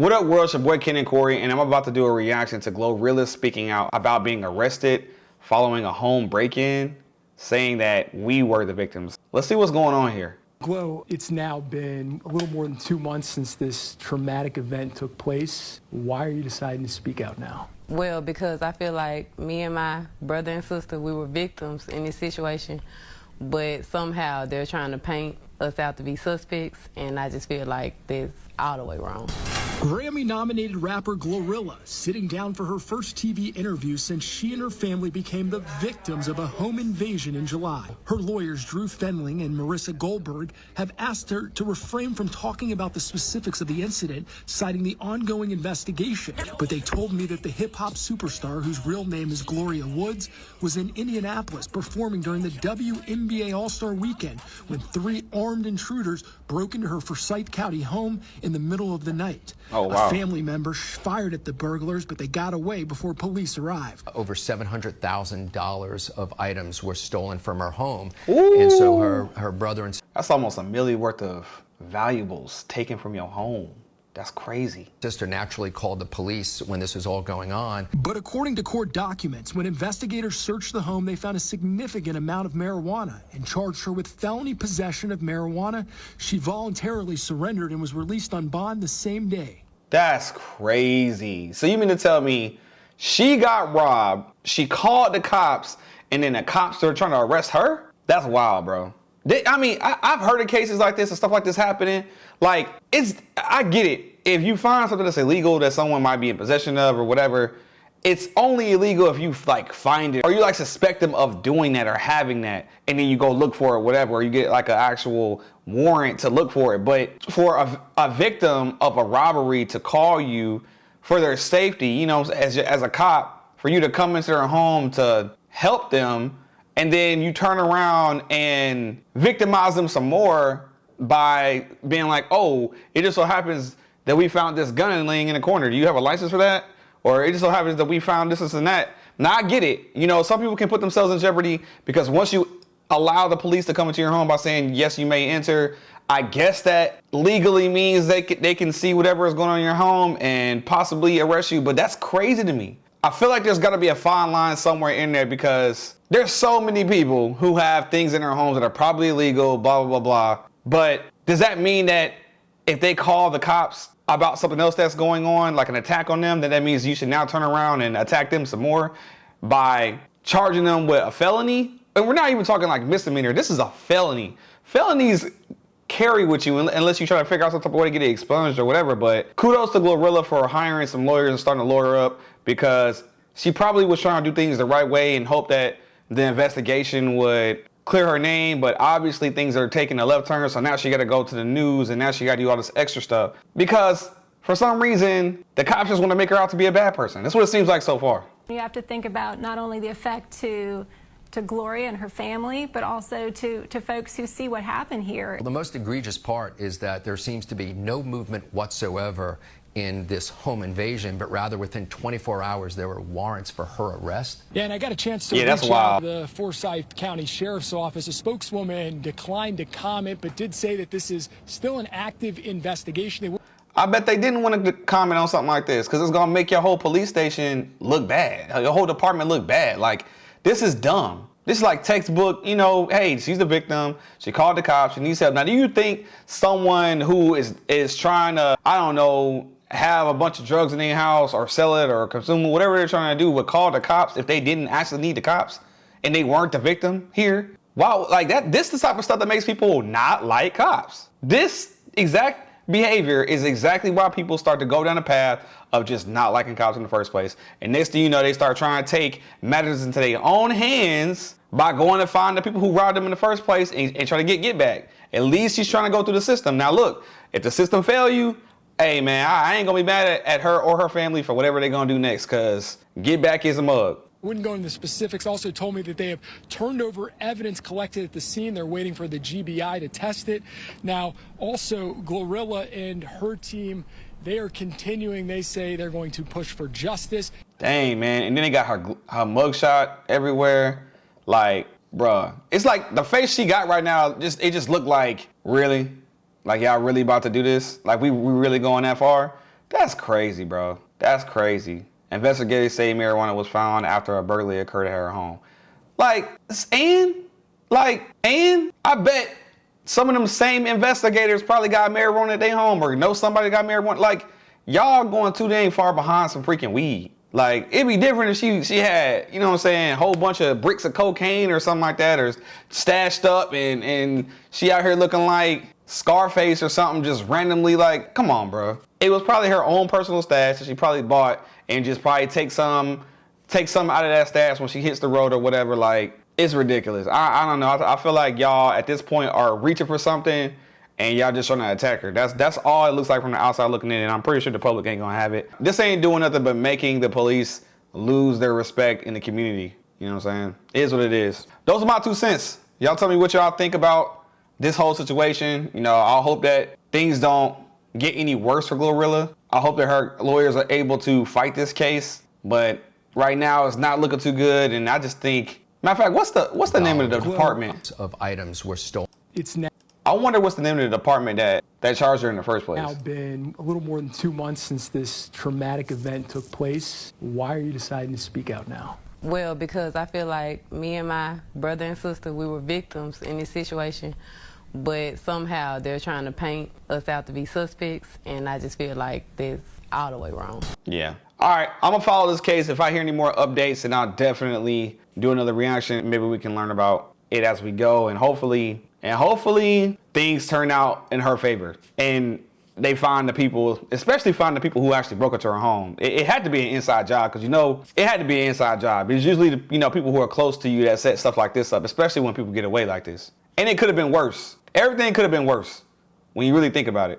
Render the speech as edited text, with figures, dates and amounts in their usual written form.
What up, world? It's your boy Ken and Corey, and I'm about to do a reaction to GloRilla speaking out about being arrested following a home break-in, saying that we were the victims. Let's see what's going on here. Glo, it's now been a little more than 2 months since this traumatic event took place. Why are you deciding to speak out now? Well, because I feel like me and my brother and sister, we were victims in this situation, but somehow they're trying to paint us out to be suspects, and I just feel like that's all the way wrong. Grammy-nominated rapper GloRilla sitting down for her first TV interview since she and her family became the victims of a home invasion in July. Her lawyers Drew Fenling and Marissa Goldberg have asked her to refrain from talking about the specifics of the incident, citing the ongoing investigation. But they told me that the hip-hop superstar, whose real name is Gloria Woods, was in Indianapolis performing during the WNBA All-Star Weekend when 3 armed intruders broke into her Forsyth County home in the middle of the night. Oh, wow. A family member fired at the burglars, but they got away before police arrived. Over $700,000 of items were stolen from her home. Ooh. And so her brother and That's almost $1 million worth of valuables taken from your home. That's crazy. sister naturally called the police when this was all going on. But according to court documents, when investigators searched the home, they found a significant amount of marijuana and charged her with felony possession of marijuana. She voluntarily surrendered and was released on bond the same day. That's crazy. So you mean to tell me she got robbed, she called the cops, and then the cops are trying to arrest her? That's wild, bro. I've heard of cases like this and stuff like this happening. Like, I get it. If you find something that's illegal that someone might be in possession of or whatever, it's only illegal if you like find it or you like suspect them of doing that or having that, and then you go look for it, whatever, or you get like an actual warrant to look for it. But for a victim of a robbery to call you for their safety, you know, as a cop, for you to come into their home to help them, and then you turn around and victimize them some more by being like, oh, it just so happens that we found this gun laying in the corner. Do you have a license for that? Or it just so happens that we found this and that. Now, I get it. You know, some people can put themselves in jeopardy because once you allow the police to come into your home by saying, yes, you may enter, I guess that legally means they can see whatever is going on in your home and possibly arrest you. But that's crazy to me. I feel like there's got to be a fine line somewhere in there because there's so many people who have things in their homes that are probably illegal, blah, blah, blah, blah. But does that mean that if they call the cops about something else that's going on, like an attack on them, then that means you should now turn around and attack them some more by charging them with a felony? And we're not even talking like misdemeanor. This is a felony. Felonies carry with you unless you try to figure out some type of way to get it expunged or whatever. But kudos to GloRilla for hiring some lawyers and starting to lawyer up, because she probably was trying to do things the right way and hope that the investigation would clear her name, but obviously things are taking a left turn, so now she got to go to the news and now she got to do all this extra stuff because for some reason the cops just want to make her out to be a bad person. That's what it seems like so far. You have to think about not only the effect to Gloria and her family, but also to folks who see what happened here. Well, the most egregious part is that there seems to be no movement whatsoever in this home invasion, but rather within 24 hours there were warrants for her arrest. Yeah, and I got a chance to reach out to the Forsyth County Sheriff's Office. A spokeswoman declined to comment, but did say that this is still an active investigation. I bet they didn't want to comment on something like this because it's going to make your whole police station look bad, your whole department look bad. Like, this is dumb. This is like textbook, you know, hey, she's the victim. She called the cops. She needs help. Now, do you think someone who is trying to, I don't know, have a bunch of drugs in their house or sell it or consume it, whatever they're trying to do, would call the cops if they didn't actually need the cops and they weren't the victim here? Wow, like that, this is the type of stuff that makes people not like cops. This exact behavior is exactly why people start to go down the path of just not liking cops in the first place. And next thing you know, they start trying to take matters into their own hands by going to find the people who robbed them in the first place and try to get back. At least she's trying to go through the system. Now look, if the system fail you, hey man, I ain't gonna be mad at her or her family for whatever they're gonna do next, cause get back is a mug. Wouldn't go into the specifics. Also told me that they have turned over evidence collected at the scene. They're waiting for the GBI to test it. Now, also, GloRilla and her team, they are continuing. They say they're going to push for justice. Dang, man. And then they got her mugshot everywhere. Like, bruh. It's like the face she got right now, it just looked like, really? Like, y'all really about to do this? Like, we really going that far? That's crazy, bro. That's crazy. Investigators say marijuana was found after a burglary occurred at her home. And I bet some of them same investigators probably got marijuana at their home or know somebody got marijuana. Like, y'all going too dang far behind some freaking weed. Like, it'd be different if she had, you know what I'm saying, a whole bunch of bricks of cocaine or something like that, or stashed up and she out here looking like Scarface or something, just randomly. Like, come on, bro. It was probably her own personal stash that she probably bought and just probably take some out of that stash when she hits the road or whatever. Like, it's ridiculous. I don't know. I feel like y'all at this point are reaching for something and y'all just trying to attack her. That's all it looks like from the outside looking in, and I'm pretty sure the public ain't gonna have it. This ain't doing nothing but making the police lose their respect in the community. You know what I'm saying? It is what it is. Those are my 2 cents. Y'all tell me what y'all think about this whole situation. You know, I hope that things don't get any worse for GloRilla. I hope that her lawyers are able to fight this case, but right now it's not looking too good, and I just think, matter of fact, what's the name of the department? Of items were stolen. It's now I wonder what's the name of the department that charged her in the first place. been a little more than 2 months since this traumatic event took place. Why are you deciding to speak out now? Well, because I feel like me and my brother and sister, we were victims in this situation, but somehow they're trying to paint us out to be suspects, and I just feel like that's all the way wrong. Yeah. All right, I'm gonna follow this case. If I hear any more updates, then I'll definitely do another reaction. Maybe we can learn about it as we go, and hopefully things turn out in her favor. And they find the people, especially find the people who actually broke into her home. It had to be an inside job, because, you know, it had to be an inside job. It's usually, people who are close to you that set stuff like this up, especially when people get away like this. And it could have been worse. Everything could have been worse when you really think about it.